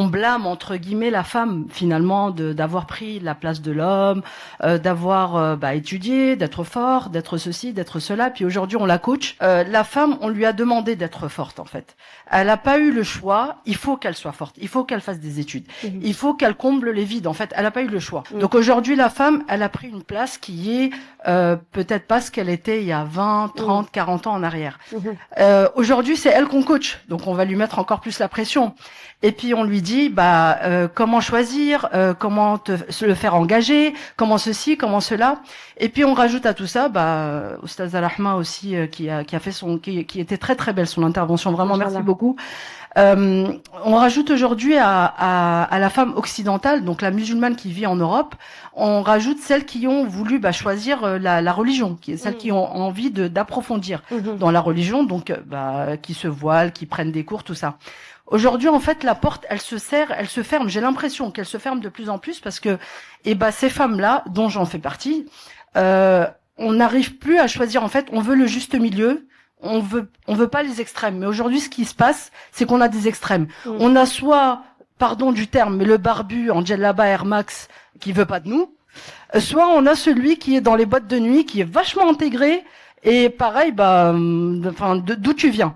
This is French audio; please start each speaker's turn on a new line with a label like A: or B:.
A: blâme entre guillemets la femme finalement d'avoir pris la place de l'homme, d'avoir étudié, d'être fort, d'être ceci, d'être cela. Puis aujourd'hui on la coach. La femme, on lui a demandé d'être forte en fait. Elle n'a pas eu le choix. Il faut qu'elle soit forte. Il faut qu'elle fasse des études. Il faut qu'elle comble les vides. En fait, elle n'a pas eu le choix. Donc aujourd'hui la femme, elle a pris une place qui est peut-être pas ce qu'elle était il y a 20, 30, 40 ans en arrière. Aujourd'hui c'est elle qu'on coach. Donc on va lui mettre encore plus la pression. Et puis on lui dit comment choisir, comment le faire engager, comment ceci, comment cela. Et puis on rajoute à tout ça Oustaz Al-Rahma aussi qui a fait qui était très très belle son intervention, vraiment merci beaucoup. On rajoute aujourd'hui à la femme occidentale, donc la musulmane qui vit en Europe, on rajoute celles qui ont voulu choisir la religion, celles qui ont envie d'approfondir dans la religion, donc qui se voilent, qui prennent des cours, tout ça. Aujourd'hui, en fait, la porte, elle se ferme. J'ai l'impression qu'elle se ferme de plus en plus parce que, ces femmes-là, dont j'en fais partie, on n'arrive plus à choisir. En fait, on veut le juste milieu. On veut pas les extrêmes. Mais aujourd'hui, ce qui se passe, c'est qu'on a des extrêmes. On a soit, pardon du terme, mais le barbu en djellaba Air Max qui veut pas de nous. Soit on a celui qui est dans les boîtes de nuit, qui est vachement intégré. Et pareil, d'où tu viens.